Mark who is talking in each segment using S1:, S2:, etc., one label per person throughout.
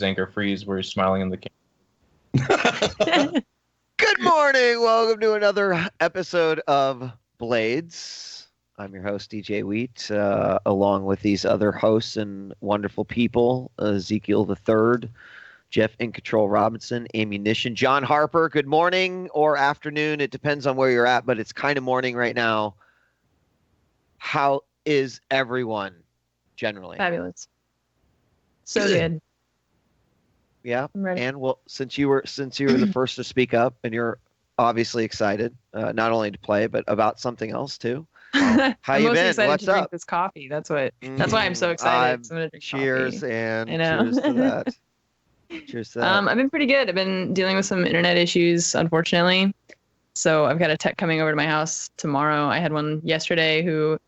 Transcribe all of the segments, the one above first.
S1: Anchor Freeze where he's smiling in the camera.
S2: Good morning. Welcome to another episode of Blades. I'm your host, djWHEAT, along with these other hosts and wonderful people, Ezekiel the Third, Jeff In Control Robinson, AnneMunition, John Harper. Good morning or afternoon. It depends on where you're at, but it's kind of morning right now. How is everyone generally?
S3: Fabulous. So good.
S2: Yeah.
S3: I'm ready.
S2: And well, since you were the first to speak up, and you're obviously excited, not only to play but about something else too. How
S3: I'm
S2: you
S3: mostly
S2: been?
S3: excited
S2: What's
S3: to drink
S2: up?
S3: this coffee. That's why I'm so excited. I'm gonna drink
S2: Cheers
S3: coffee.
S2: and
S3: I know.
S2: cheers to that. Cheers to that.
S3: I've been pretty good. I've been dealing with some internet issues, unfortunately. So I've got a tech coming over to my house tomorrow. I had one yesterday who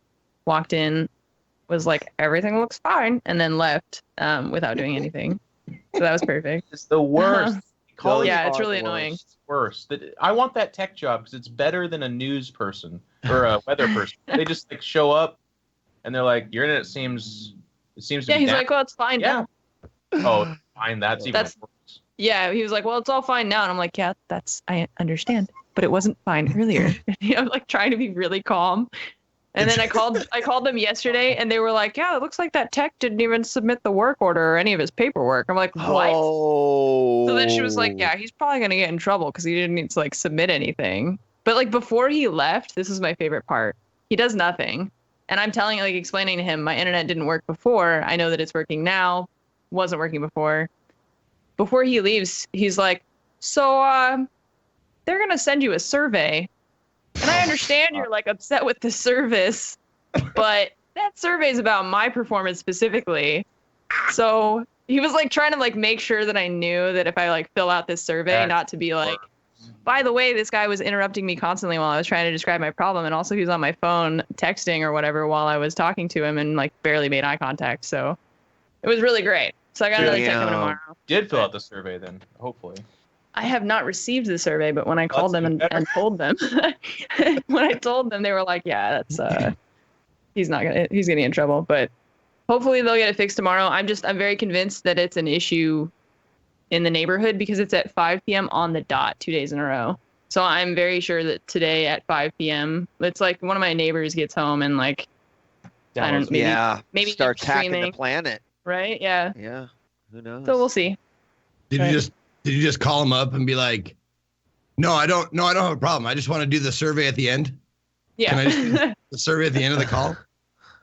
S3: walked in, was like, everything looks fine, and then left without doing anything. So that was perfect.
S1: It's the worst.
S3: Yeah, it's really annoying.
S1: It's worse. I want that tech job because it's better than a news person or a weather person. They just like show up and they're like, "Your internet seems to
S3: Yeah,
S1: be
S3: he's
S1: down."
S3: like, well, it's fine now.
S1: Oh, fine. That's even worse.
S3: Yeah, he was like, well, it's all fine now. And I'm like, yeah, I understand. But it wasn't fine earlier. I'm like trying to be really calm. And then I called them yesterday and they were like, yeah, it looks like that tech didn't even submit the work order or any of his paperwork. I'm like, what?
S2: Oh.
S3: So then she was like, yeah, he's probably going to get in trouble because he didn't need to like submit anything. But like before he left, this is my favorite part. He does nothing. And I'm explaining to him, my internet didn't work before. I know that it's working now. Wasn't working before. Before he leaves, he's like, so they're going to send you a survey. And I understand you're like upset with the service, but that survey is about my performance specifically. So he was like trying to like make sure that I knew that if I like fill out this survey, not to be like, by the way, this guy was interrupting me constantly while I was trying to describe my problem. And also he was on my phone texting or whatever while I was talking to him and like barely made eye contact. So it was really great. So I got another tech coming tomorrow.
S1: Did fill out the survey then, hopefully.
S3: I have not received the survey, but when I called them and told them, when I told them, they were like, yeah, that's, he's getting in trouble, but hopefully they'll get it fixed tomorrow. I'm very convinced that it's an issue in the neighborhood because it's at 5 p.m. on the dot 2 days in a row. So I'm very sure that today at 5 p.m., it's like one of my neighbors gets home and like, I don't know, maybe
S2: start hacking the planet.
S3: Right? Yeah.
S2: Yeah. Who knows?
S3: So we'll see.
S4: Did you just call him up and be like, no, I don't have a problem. I just want to do the survey at the end.
S3: Yeah.
S4: Can I just do the survey at the end of the call?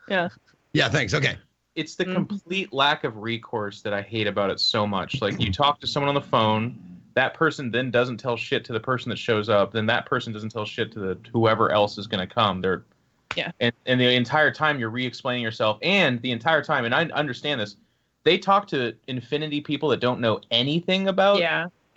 S3: Yeah.
S4: Yeah, thanks. Okay.
S1: It's the complete lack of recourse that I hate about it so much. Like you talk to someone on the phone, that person then doesn't tell shit to the person that shows up, then that person doesn't tell shit to whoever else is going to come. And the entire time you're re-explaining yourself, and the entire time, and I understand this, they talk to infinity people that don't know anything about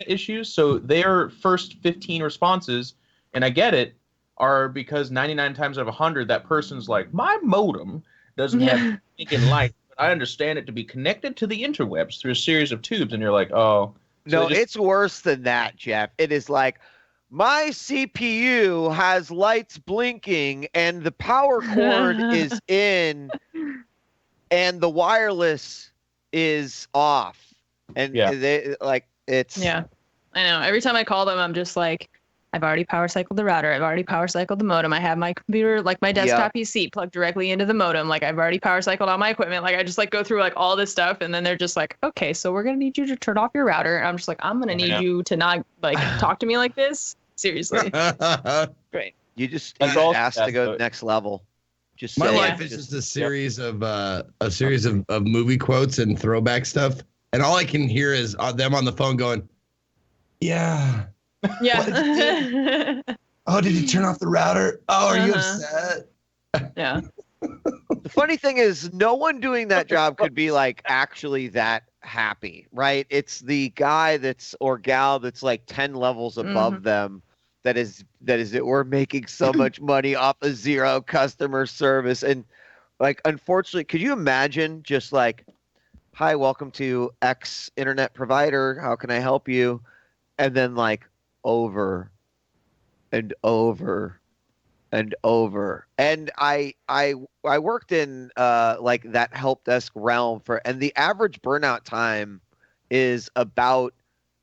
S1: issues. So their first 15 responses, and I get it, are because 99 times out of 100, that person's like, my modem doesn't have thinking light, but I understand it to be connected to the interwebs through a series of tubes. And you're like, oh.
S2: So no, it's worse than that, Jeff. It is like, my CPU has lights blinking and the power cord is in and the wireless is off. And they like it's
S3: I know. Every time I call them, I'm just like, I've already power cycled the router. I've already power cycled the modem. I have my computer, like my desktop PC plugged directly into the modem. Like I've already power cycled all my equipment. Like I just like go through like all this stuff. And then they're just like, okay, so we're going to need you to turn off your router. And I'm just like, I'm going to need you to not like talk to me like this. Seriously. Great.
S2: You just asked to go next level. Just
S4: my life is just a series of movie quotes and throwback stuff. And all I can hear is them on the phone going, yeah.
S3: Yeah.
S4: Oh, did you turn off the router? Oh, are you upset?
S3: Yeah.
S2: The funny thing is, no one doing that job could be like actually that happy, right? It's the guy or gal that's like 10 levels above them that is that we're making so much money off of zero customer service. And like, unfortunately, could you imagine just like, hi, welcome to X internet provider. How can I help you? And then like over and over and over. And I worked in like that help desk realm and the average burnout time is about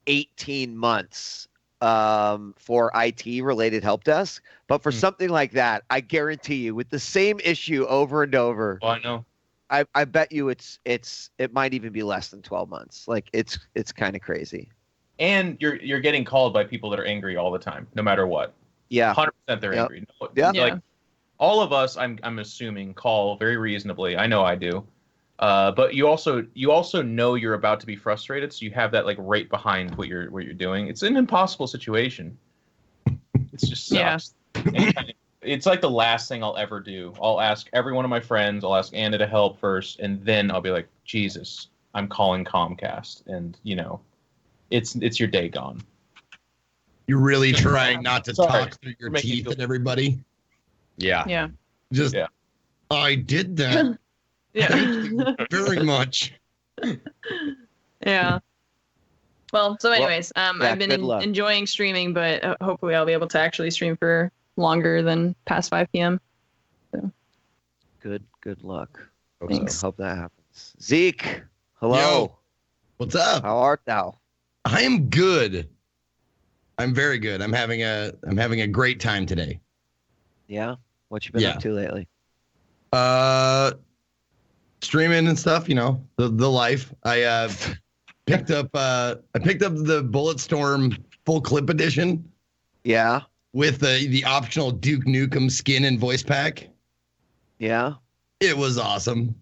S2: 18 months for IT related help desk. But for something like that, I guarantee you, with the same issue over and over,
S1: Oh, I know.
S2: I bet you it might even be less than 12 months. Like it's kind of crazy.
S1: And you're getting called by people that are angry all the time, no matter what.
S2: Yeah.
S1: 100% they're
S2: Yep.
S1: angry.
S2: Yep.
S1: Like all of us, I'm assuming, call very reasonably. I know I do. But you also know you're about to be frustrated, so you have that like right behind what you're doing. It's an impossible situation. It's just sucks. Yeah. It's like the last thing I'll ever do. I'll ask every one of my friends. I'll ask Anna to help first, and then I'll be like, Jesus, I'm calling Comcast, and it's your day gone.
S4: You're really trying not to talk through your teeth at everybody.
S1: Yeah.
S3: Yeah.
S4: Just, I did that.
S3: Yeah.
S4: Thank you very much.
S3: Yeah. Well, so anyways, I've been enjoying streaming, but hopefully I'll be able to actually stream for longer than past 5 p.m. So.
S2: Good luck.
S3: Thanks.
S2: Hope that happens. Zeke, hello.
S4: Yo, what's up?
S2: How art thou?
S4: I am good. I'm very good. I'm having a great time today.
S2: Yeah. What you been up to lately?
S4: Streaming and stuff, the life. I picked up the Bulletstorm full clip edition.
S2: Yeah.
S4: With the optional Duke Nukem skin and voice pack.
S2: Yeah.
S4: It was awesome.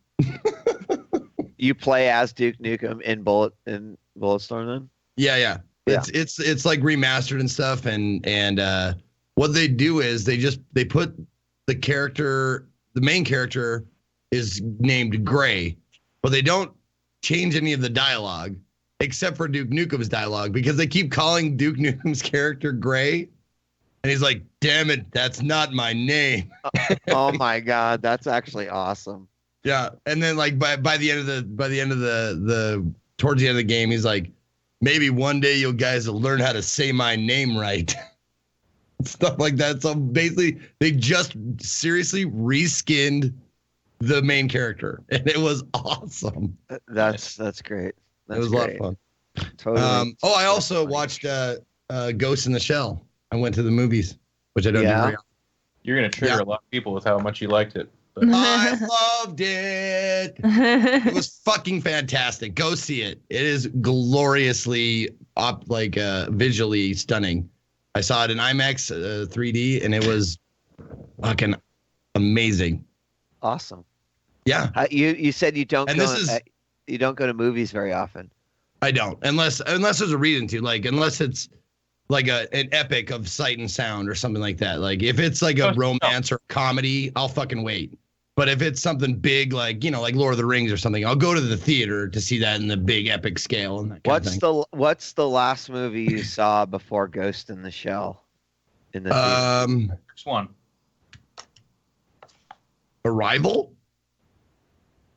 S2: You play as Duke Nukem in Bulletstorm then?
S4: Yeah. It's like remastered and stuff, and what they do is they put the main character is named Gray, but they don't change any of the dialogue except for Duke Nukem's dialogue because they keep calling Duke Nukem's character Gray, and he's like, "Damn it, that's not my name."
S2: Oh my God, that's actually awesome.
S4: Yeah, and then like by the end of the towards the end of the game, he's like, maybe one day you guys will learn how to say my name right. Stuff like that. So basically, they just seriously reskinned the main character, and it was awesome.
S2: That's great. It
S4: was a lot of fun.
S2: Totally.
S4: I also watched Ghost in the Shell. I went to the movies, which I don't do very often.
S1: You're gonna trigger a lot of people with how much you liked it. But.
S4: I loved it. It was fucking fantastic. Go see it. It is gloriously visually stunning. I saw it in IMAX 3D, and it was fucking amazing.
S2: Awesome.
S4: Yeah.
S2: You said you don't go to movies very often.
S4: I don't, unless there's a reason to, unless it's like an epic of sight and sound or something like that. Like if it's like a romance or comedy, I'll fucking wait. But if it's something big, like Lord of the Rings or something, I'll go to the theater to see that in the big epic scale and that kind of thing.
S2: What's the last movie you saw before Ghost in the Shell? In the theater?
S1: Which one?
S4: Arrival.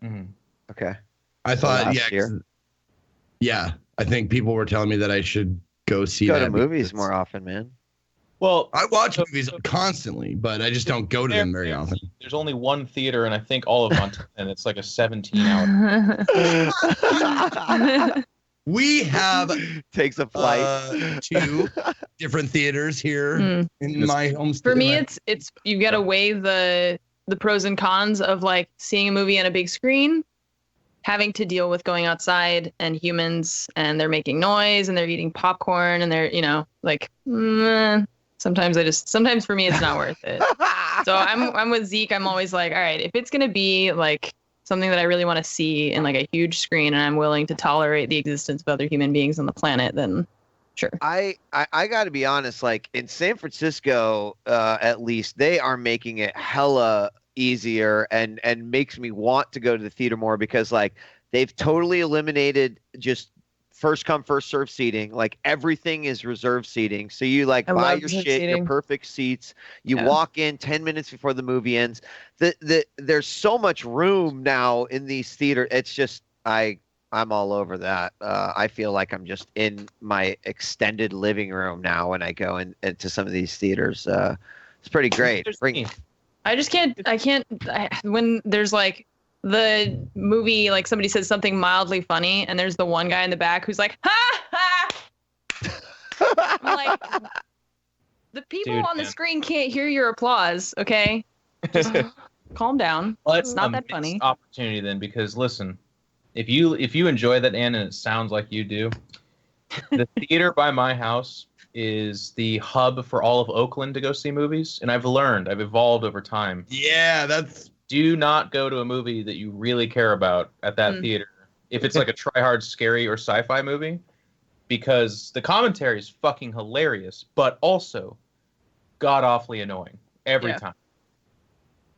S1: Mm-hmm.
S2: Okay.
S4: I thought, yeah. I think people were telling me that I should go see that.
S2: Go to movies more often, man.
S1: Well,
S4: I watch movies constantly, but I just don't go to them very often.
S1: There's only one theater, and I think all of Montana, and it's like a 17-hour.
S4: We have
S2: takes a flight.
S4: 2 different theaters here in my home state.
S3: For me, it's you got to weigh the pros and cons of like seeing a movie on a big screen, having to deal with going outside and humans, and they're making noise and they're eating popcorn and they're sometimes for me it's not worth it. So I'm with Zeke. I'm always like, all right, if it's gonna be like something that I really want to see in like a huge screen and I'm willing to tolerate the existence of other human beings on the planet, then sure.
S2: I got to be honest, like in San Francisco, at least they are making it hella easier and makes me want to go to the theater more because like they've totally eliminated just first come first serve seating. Like everything is reserved seating, so you like buy your shit seating. Your perfect seats, you walk in 10 minutes before the movie ends. There's so much room now in these theaters. It's just I'm all over that. I feel like I'm just in my extended living room now when I go into some of these theaters. It's pretty great.
S3: I can't when there's like the movie, like somebody says something mildly funny, and there's the one guy in the back who's like, ha ha. I'm like, the people on the screen can't hear your applause. Okay, just calm down.
S1: Well,
S3: it's not that funny.
S1: Opportunity then, because listen, if you enjoy that, Ann, and it sounds like you do, the theater by my house is the hub for all of Oakland to go see movies, and I've evolved over time.
S4: Yeah,
S1: do not go to a movie that you really care about at that theater if it's like a try-hard, scary, or sci-fi movie, because the commentary is fucking hilarious, but also god-awfully annoying every time.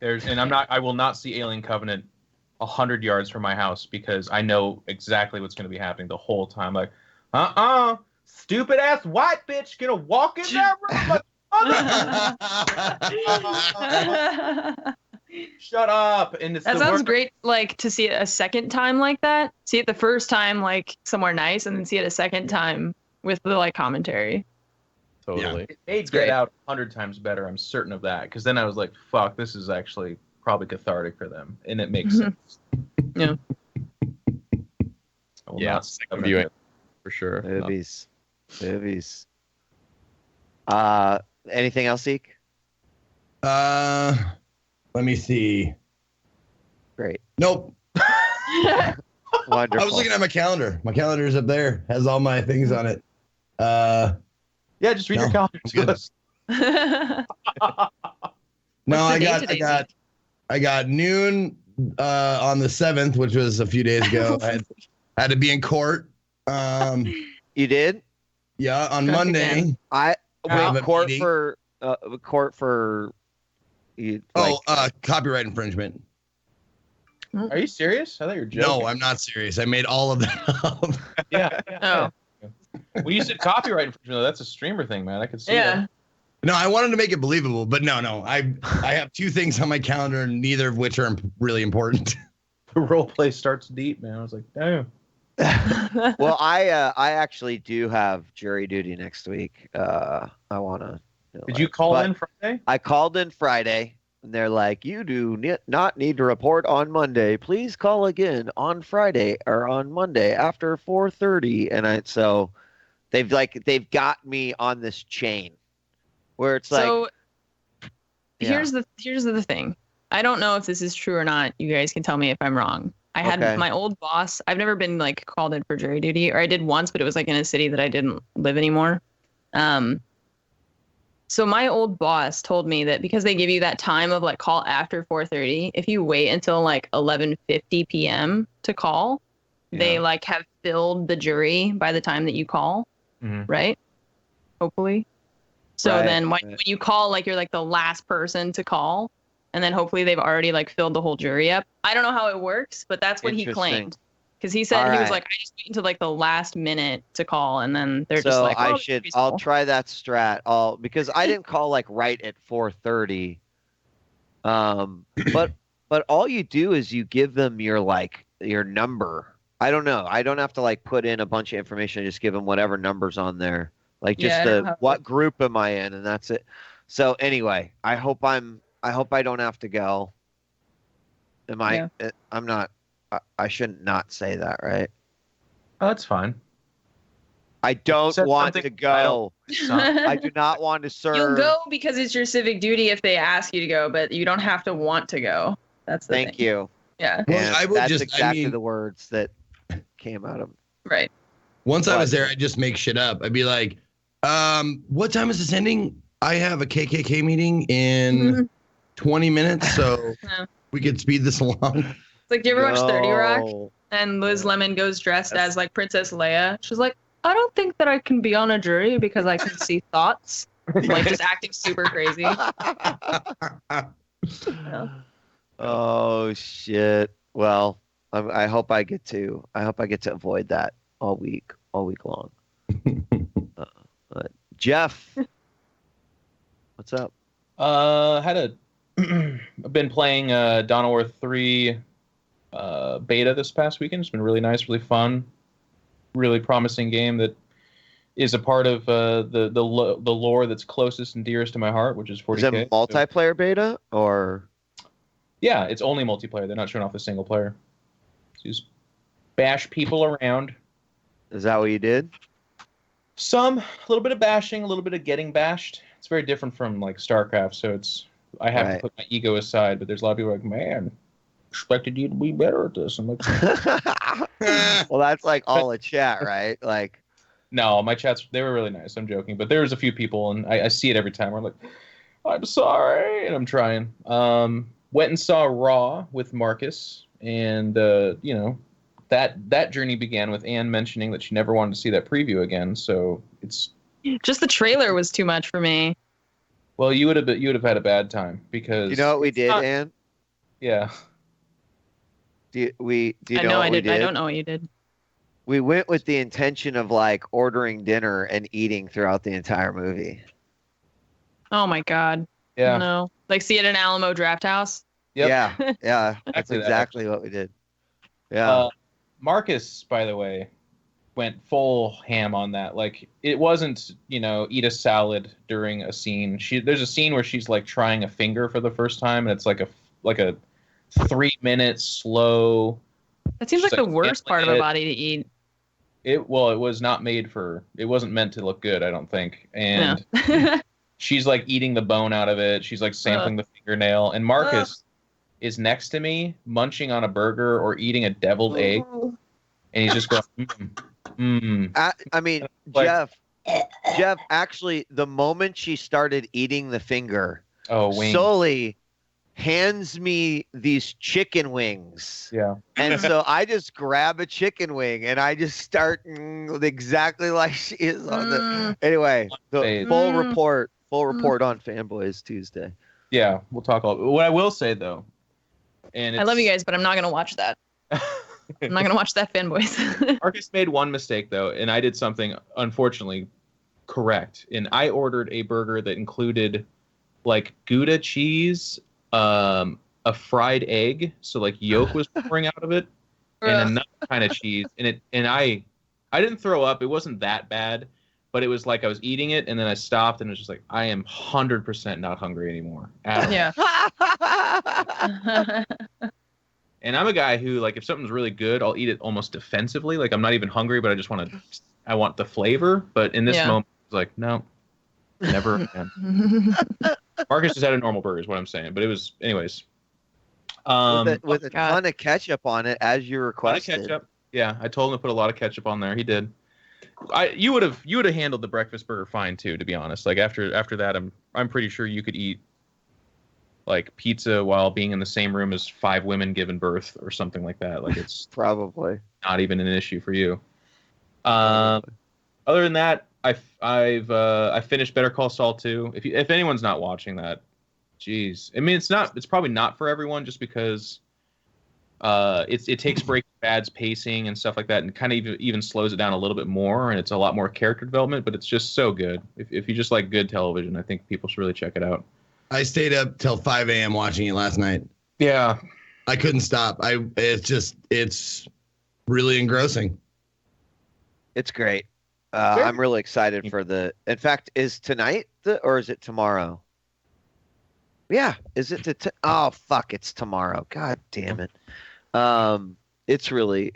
S1: I will not see Alien Covenant 100 yards from my house because I know exactly what's going to be happening the whole time. Like, stupid ass white bitch gonna walk in that room. Shut up. And
S3: that sounds great. Like to see it a second time like that. See it the first time like somewhere nice, and then see it a second time with the like commentary.
S1: Totally. Yeah. It made Get Out 100 times better. I'm certain of that. Because then I was like, fuck, this is actually probably cathartic for them, and it makes sense.
S3: Yeah.
S1: Yeah.
S5: I'm viewing for sure.
S2: Movies. Anything else, Zeke?
S4: Let me see.
S2: Great.
S4: Nope.
S2: Wonderful.
S4: I was looking at my calendar. My calendar's up there. Has all my things on it.
S1: Yeah, just read your calendar.
S4: No, I got noon on the 7th, which was a few days ago. I had to be in court.
S2: You did?
S4: Yeah, on Monday.
S2: Court for
S4: copyright infringement.
S1: Are you serious? I thought you were joking.
S4: No, I'm not serious. I made all of that up.
S1: Yeah.
S3: Oh.
S1: When you said copyright infringement, that's a streamer thing, man. I could see that.
S4: No, I wanted to make it believable, but no. I have two things on my calendar, neither of which are really important.
S1: The role play starts deep, man. I was like, damn.
S2: Well, I actually do have jury duty next week. I want to.
S1: Did you call in Friday?
S2: I called in Friday, and they're like, "You do not need to report on Monday. Please call again on Friday or on Monday after 4:30." And so they've got me on this chain where it's
S3: so, here's the thing. I don't know if this is true or not. You guys can tell me if I'm wrong. I had my old boss. I've never been like called in for jury duty, or I did once, but it was like in a city that I didn't live anymore. So my old boss told me that because they give you that time of like call after 4:30, if you wait until like 11:50 p.m. to call, they like have filled the jury by the time that you call, right? Hopefully. So then when you call, like you're like the last person to call, and then hopefully they've already like filled the whole jury up. I don't know how it works, but that's what he claimed. Because he said he was like, I just wait until like the last minute to call, and then they're just like,
S2: I'll try that strat. Because I didn't call like right at 4:30. But all you do is you give them your number. I don't know. I don't have to like put in a bunch of information. I just give them whatever numbers on there. Like just what group am I in, and that's it. So anyway, I hope I don't have to go. I'm not. I shouldn't not say that, right?
S1: Oh, that's fine.
S2: I don't want to go. I do not want to serve.
S3: You'll go because it's your civic duty if they ask you to go, but you don't have to want to go. That's the thing.
S2: Thank you.
S3: Yeah.
S2: Well, that's exactly the words that came out of.
S3: Right.
S4: Once I was there, I'd just make shit up. I'd be like, what time is this ending? I have a KKK meeting in 20 minutes, so we could speed this along.
S3: It's like, do you ever watch 30 Rock? And Liz Lemon goes dressed as like Princess Leia. She's like, I don't think that I can be on a jury because I can see thoughts. Like just acting super crazy.
S2: Oh shit. Well, I hope I get to avoid that all week long. Jeff, what's up?
S1: I've been playing Dawn of War 3 beta this past weekend. It's been really nice, really fun, really promising game that is a part of the lore that's closest and dearest to my heart, which is 40K.
S2: Is it multiplayer beta or?
S1: Yeah, it's only multiplayer. They're not showing off the single player. Just bash people around.
S2: Is that what you did?
S1: A little bit of bashing, a little bit of getting bashed. It's very different from like StarCraft, so I have to put my ego aside. But there's a lot of people like, man, expected you to be better at this. I'm like,
S2: well, that's like all a chat, right? Like,
S1: no, my chats, they were really nice. I'm joking, but there's a few people, and I see it every time. Where I'm like, I'm sorry, and I'm trying. Went and saw Raw with Marcus, and that journey began with Anne mentioning that she never wanted to see that preview again. So it's
S3: just the trailer was too much for me.
S1: Well, you would have had a bad time because
S2: you know what we did, Anne?
S1: Yeah.
S2: Do you know what we did?
S3: I don't know what you did.
S2: We went with the intention of like ordering dinner and eating throughout the entire movie.
S3: Oh my God.
S1: Yeah.
S3: No. Like see it in Alamo Draft House?
S1: Yep.
S2: Yeah. That's exactly what we did. Yeah.
S1: Marcus, by the way, went full ham on that. Like it wasn't, eat a salad during a scene. There's a scene where she's like trying a finger for the first time, and it's like a 3-minute slow.
S3: That seems like the worst part of a body to eat.
S1: It was not made for. It wasn't meant to look good, I don't think. And she's like eating the bone out of it. She's like sampling the fingernail, and Marcus is next to me munching on a burger or eating a deviled egg, and he's just going.
S2: I mean, Jeff. Actually, the moment she started eating the finger, Sully hands me these chicken wings.
S1: Yeah.
S2: And so I just grab a chicken wing and I just start exactly like she is on the. Anyway, the full report on Fanboys Tuesday.
S1: Yeah, we'll talk all. What I will say though, and
S3: I love you guys, but I'm not gonna watch that. I'm not gonna watch that, Fanboys.
S1: Marcus made one mistake though, and I did something unfortunately correct. And I ordered a burger that included like Gouda cheese, a fried egg, so like yolk was pouring out of it, and another kind of cheese. And I didn't throw up. It wasn't that bad, but it was like I was eating it, and then I stopped, and it was just like I am 100% not hungry anymore.
S3: Yeah.
S1: And I'm a guy who, like, if something's really good, I'll eat it almost defensively. Like, I'm not even hungry, but I want the flavor. But in this moment, it's like, no, never again. Marcus just had a normal burger, is what I'm saying. But it was, anyways.
S2: With a ton of ketchup on it, as you requested.
S1: A ton of ketchup. Yeah, I told him to put a lot of ketchup on there. He did. You would have handled the breakfast burger fine too, to be honest. Like after that, I'm pretty sure you could eat like pizza while being in the same room as 5 women giving birth or something like that. Like it's
S2: probably
S1: not even an issue for you. Other than that, I finished Better Call Saul 2. If anyone's not watching that, geez, I mean it's probably not for everyone just because it takes Breaking Bad's pacing and stuff like that and kind of even slows it down a little bit more, and it's a lot more character development, but it's just so good. If you just like good television, I think people should really check it out.
S4: I stayed up till 5 a.m. watching it last night.
S1: Yeah.
S4: I couldn't stop. It's really engrossing.
S2: It's great. I'm really excited for in fact, is tonight or is it tomorrow? Yeah. Is it oh, fuck. It's tomorrow. God damn it. It's really,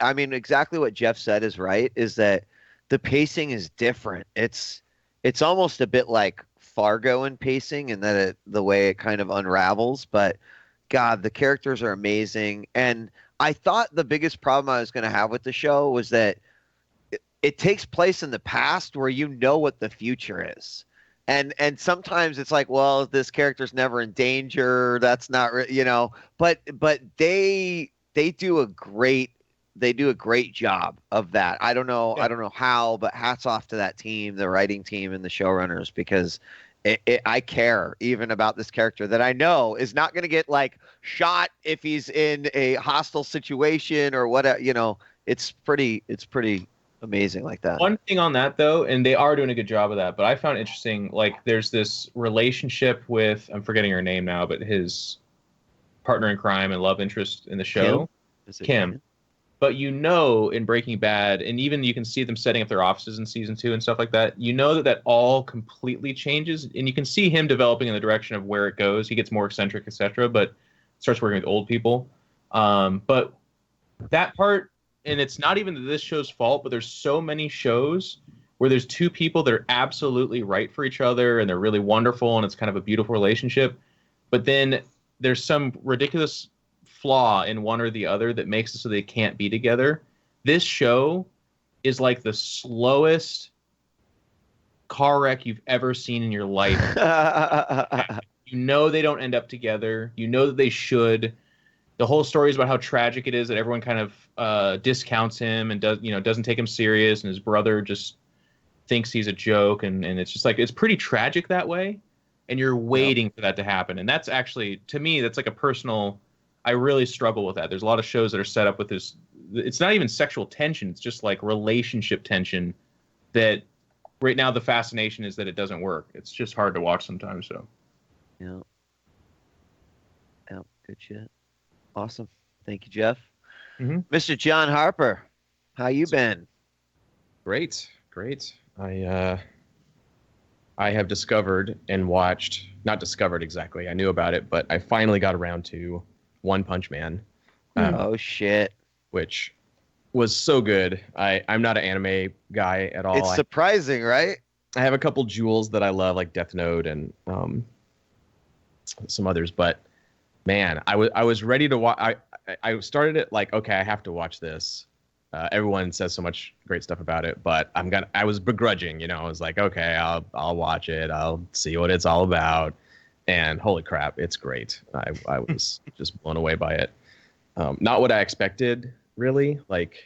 S2: I mean, exactly what Jeff said is right, is that the pacing is different. It's almost a bit like Fargo in pacing and that the way it kind of unravels, but God, the characters are amazing. And I thought the biggest problem I was going to have with the show was that it takes place in the past where you know what the future is. And sometimes it's like, well, this character's never in danger. That's not, but they do a great job of that. I don't know how, but hats off to that team, the writing team and the showrunners, because I care even about this character that I know is not going to get like shot if he's in a hostile situation or whatever. It's pretty amazing like that.
S1: One thing on that though, and they are doing a good job of that, but I found interesting, like there's this relationship with, I'm forgetting her name now, but his partner in crime and love interest in the show, Kim. But in Breaking Bad, and even you can see them setting up their offices in season 2 and stuff like that, that all completely changes, and you can see him developing in the direction of where it goes. He gets more eccentric, etc. But starts working with old people. But that part, and it's not even this show's fault, but there's so many shows where there's two people that are absolutely right for each other and they're really wonderful and it's kind of a beautiful relationship. But then there's some ridiculous flaw in one or the other that makes it so they can't be together. This show is like the slowest car wreck you've ever seen in your life. You know they don't end up together. You know that they should. The whole story is about how tragic it is that everyone kind of discounts him and doesn't take him serious, and his brother just thinks he's a joke, and it's just like it's pretty tragic that way, and you're waiting for that to happen. And that's actually, to me, that's like a personal. I really struggle with that. There's a lot of shows that are set up with this. It's not even sexual tension. It's just like relationship tension that right now the fascination is that it doesn't work. It's just hard to watch sometimes. So.
S2: Yeah. Good shit. Awesome. Thank you, Jeff.
S5: Mm-hmm.
S2: Mr. John Harper, how you been?
S5: Great. I have discovered and watched, not discovered exactly, I knew about it, but I finally got around to One Punch Man.
S2: Oh, shit.
S5: Which was so good. I'm not an anime guy at all.
S2: It's surprising, right?
S5: I have a couple jewels that I love, like Death Note and some others, but man, I was ready to watch. I started it like, okay, I have to watch this. Everyone says so much great stuff about it, but I was begrudging, I was like, okay, I'll watch it. I'll see what it's all about. And holy crap, it's great. I was just blown away by it. Not what I expected, really. Like,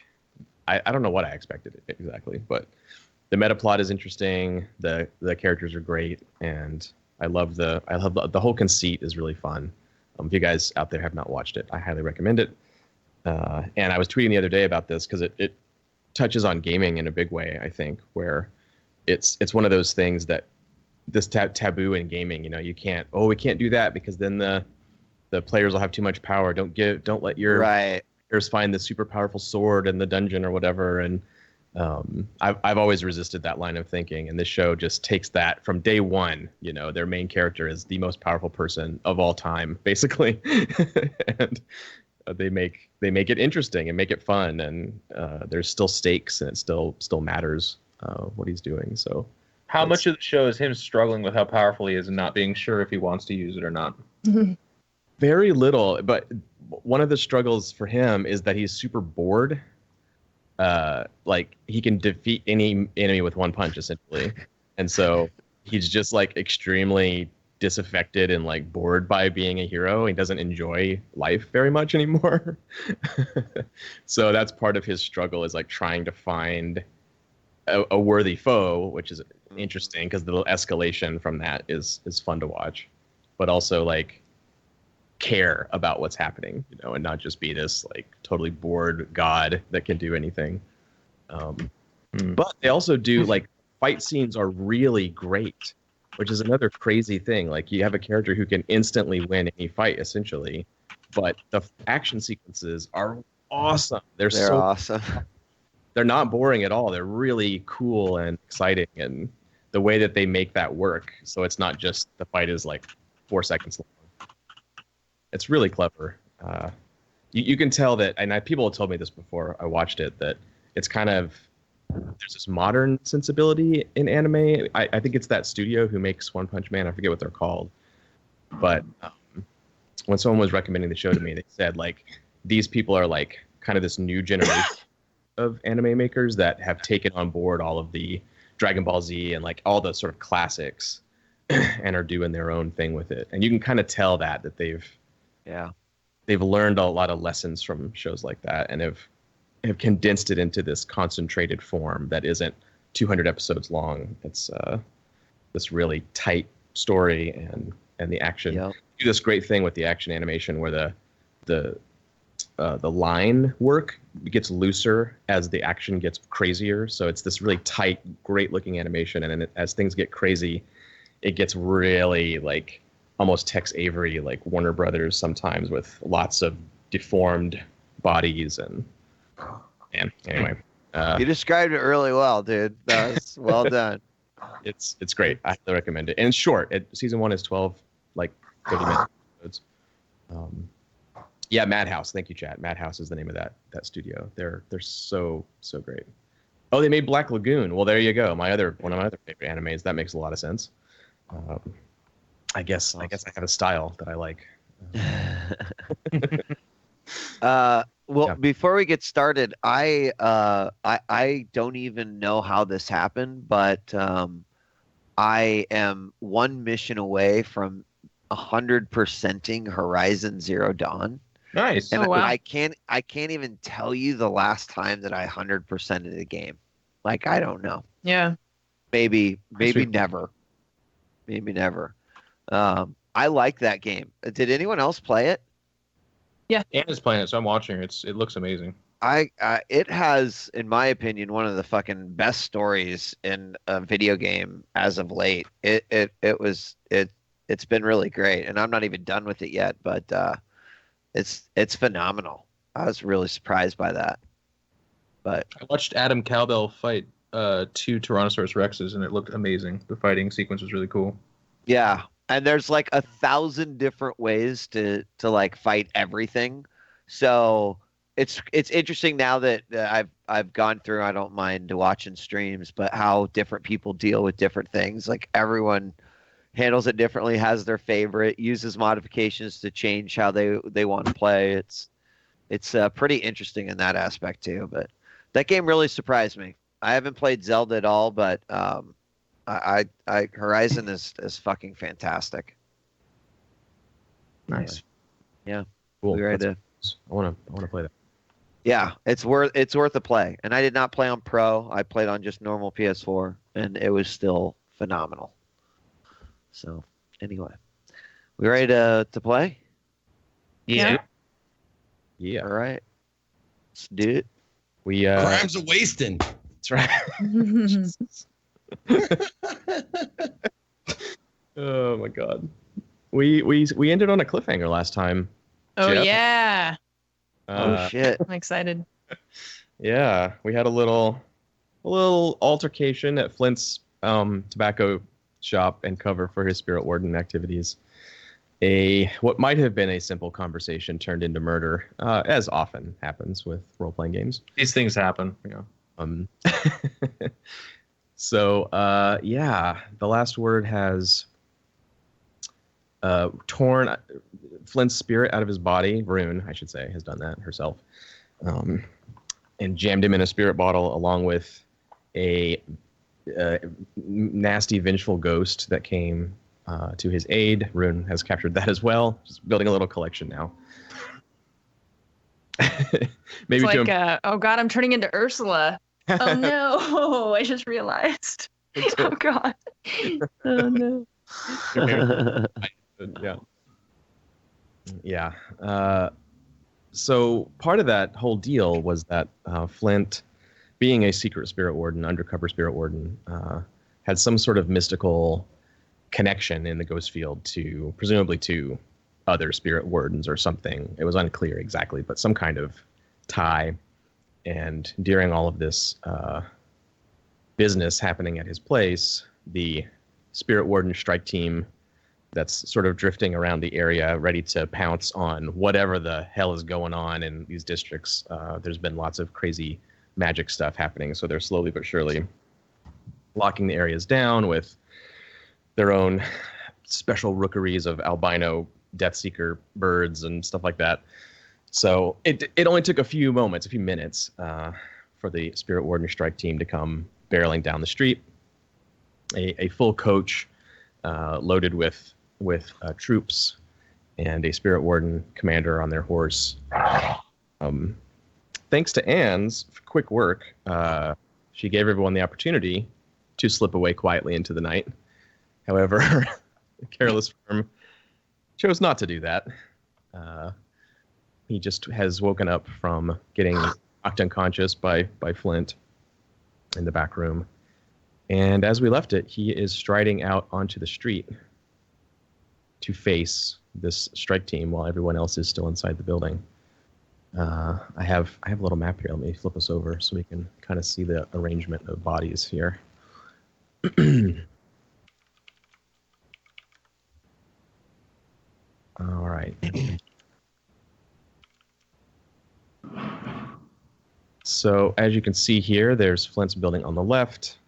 S5: I don't know what I expected exactly, but the meta plot is interesting. The characters are great, and I love the whole conceit is really fun. If you guys out there have not watched it, I highly recommend it. And I was tweeting the other day about this because it touches on gaming in a big way, I think, where it's one of those things that this taboo in gaming, we can't do that because then the players will have too much power. Don't let your players find the super powerful sword in the dungeon or whatever. And I've always resisted that line of thinking, and this show just takes that from day one. Their main character is the most powerful person of all time, basically, and they make it interesting and make it fun, and there's still stakes, and it still matters what he's doing. So,
S1: how much of the show is him struggling with how powerful he is and not being sure if he wants to use it or not?
S5: Very little, but one of the struggles for him is that he's super bored. Like he can defeat any enemy with one punch essentially. And so he's just like extremely disaffected and like bored by being a hero. He doesn't enjoy life very much anymore. So that's part of his struggle, is like trying to find a worthy foe, which is interesting because the escalation from that is fun to watch, but also like care about what's happening, and not just be this like totally bored god that can do anything. But they also do like fight scenes are really great, which is another crazy thing. Like you have a character who can instantly win any fight essentially, but the action sequences are awesome. They're so
S2: awesome.
S5: They're not boring at all. They're really cool and exciting, and the way that they make that work, so it's not just the fight is like 4 seconds long. It's really clever. You can tell that, and people have told me this before I watched it, that it's kind of, there's this modern sensibility in anime. I think it's that studio who makes One Punch Man. I forget what they're called. But when someone was recommending the show to me, they said, like, these people are, like, kind of this new generation of anime makers that have taken on board all of the Dragon Ball Z and, like, all the sort of classics and are doing their own thing with it. And you can kind of tell that they've learned a lot of lessons from shows like that and have condensed it into this concentrated form that isn't 200 episodes long. It's this really tight story and the action.
S2: Yep.
S5: Do this great thing with the action animation where the line work gets looser as the action gets crazier. So it's this really tight, great looking animation, and then as things get crazy, it gets really like almost Tex Avery, like Warner Brothers sometimes, with lots of deformed bodies and anyway.
S2: You described it really well, dude. That's well done.
S5: It's great. I highly recommend it. And it's short. Season 1 is 12, like 30 minute episodes. Yeah, Madhouse. Thank you, chat. Madhouse is the name of that studio. They're so great. Oh, they made Black Lagoon. Well, there you go. One of my other favorite animes. That makes a lot of sense. I guess I have a style that I like.
S2: Well,
S5: Yeah.
S2: before we get started, I don't even know how this happened, but I am one mission away from 100%ing Horizon Zero Dawn.
S1: Nice.
S2: And
S3: Oh, wow.
S2: I can't even tell you the last time that I 100%ed a game. Like, I don't know.
S3: Yeah.
S2: Maybe
S1: see.
S2: never. Maybe never. I like that game. Did anyone else play it?
S1: Anna's playing it, so I'm watching. It looks amazing.
S2: It has, in my opinion, one of the fucking best stories in a video game as of late. It's been really great, and I'm not even done with it yet, but it's phenomenal. I was really surprised by that. But
S1: I watched Adam Cowbell fight 2 Tyrannosaurus Rexes, and it looked amazing. The fighting sequence was really cool.
S2: yeah, and there's like 1,000 different ways to like fight everything. So it's interesting now that I've gone through. I don't mind watching streams, but how different people deal with different things. Like everyone handles it differently, has their favorite, uses modifications to change how they want to play. It's pretty interesting in that aspect too. But that game really surprised me. I haven't played Zelda at all, but I Horizon is fucking fantastic.
S1: Nice.
S2: Yeah.
S5: Cool.
S2: We ready to?
S5: I want to play that.
S2: Yeah, it's worth a play. And I did not play on Pro. I played on just normal PS4, and it was still phenomenal. So anyway, we ready to play?
S3: Yeah.
S5: Yeah.
S2: All right, let's do it.
S5: We
S4: Crimes of wasting.
S5: That's right. Oh my god. We ended on a cliffhanger last time.
S3: Oh,
S5: Jeff.
S3: yeah.
S2: Oh shit!
S3: I'm excited.
S5: Yeah, we had a little altercation at Flint's tobacco shop and cover for his Spirit Warden activities. What might have been a simple conversation turned into murder, as often happens with role-playing games.
S1: These things happen. Yeah.
S5: So yeah, the last word has torn Flint's spirit out of his body. Rune, I should say, has done that herself, and jammed him in a spirit bottle along with a nasty, vengeful ghost that came to his aid. Rune has captured that as well. Just building a little collection now. Maybe
S3: It's like, oh god, I'm turning into Ursula. Oh no, I just realized. Oh god. Oh no.
S5: Yeah. So part of that whole deal was that Flint, being a secret spirit warden, undercover spirit warden, had some sort of mystical connection in the ghost field to, presumably to other spirit wardens or something. It was unclear exactly, but some kind of tie. And during all of this business happening at his place, the spirit warden strike team that's sort of drifting around the area, ready to pounce on whatever the hell is going on in these districts. There's been lots of crazy magic stuff happening, so they're slowly but surely locking the areas down with their own special rookeries of albino Deathseeker birds and stuff like that. So it only took a few minutes for the Spirit Warden strike team to come barreling down the street. A full coach loaded with troops and a Spirit Warden commander on their horse. Thanks to Anne's quick work, she gave everyone the opportunity to slip away quietly into the night. However, the careless firm chose not to do that. He just has woken up from getting knocked unconscious by Flint in the back room. And as we left it, he is striding out onto the street to face this strike team while everyone else is still inside the building. I have a little map here. Let me flip us over so we can kind of see the arrangement of bodies here. All right. So as you can see here, there's Flint's building on the left.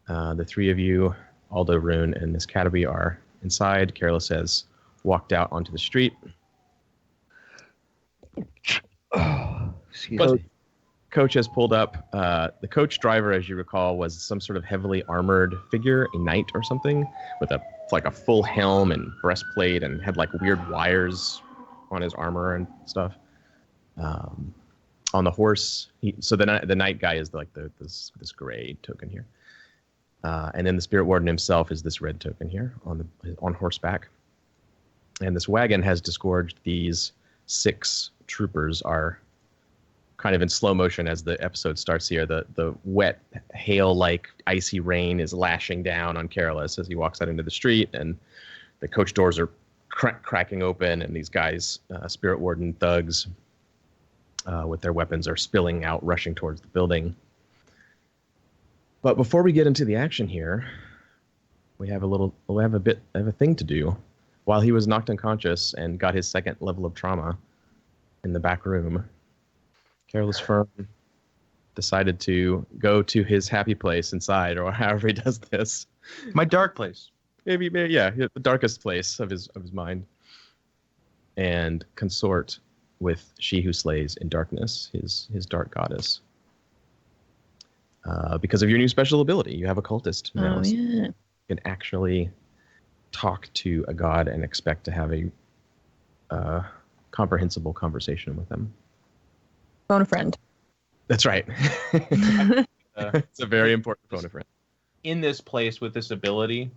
S5: The three of you, Aldo, Rune, and Miss Cataby, are inside. Careless has walked out onto the street. Coach has pulled up. The coach driver, as you recall, was some sort of heavily armored figure, a knight or something, with a full helm and breastplate, and had like weird wires on his armor and stuff. On the horse, so the knight guy is like this gray token here, and then the spirit warden himself is this red token here on horseback. And this wagon has disgorged these 6 troopers. Are kind of in slow motion as the episode starts here. The wet, hail-like, icy rain is lashing down on Careless as he walks out into the street, and the coach doors are cracking open, and these guys, spirit warden thugs, with their weapons, are spilling out, rushing towards the building. But before we get into the action here, we have a thing to do. While he was knocked unconscious and got his 2nd level of trauma in the back room, Careless Firm decided to go to his happy place inside, or however he does this.
S1: My dark place.
S5: Maybe, yeah, the darkest place of his mind, and consort with she who slays in darkness, his dark goddess. Because of your new special ability, you have occultist.
S3: Oh, yeah.
S5: You can actually talk to a god and expect to have a comprehensible conversation with them.
S3: Phone a friend.
S5: That's right. It's a very important phone a friend.
S1: In this place with this ability,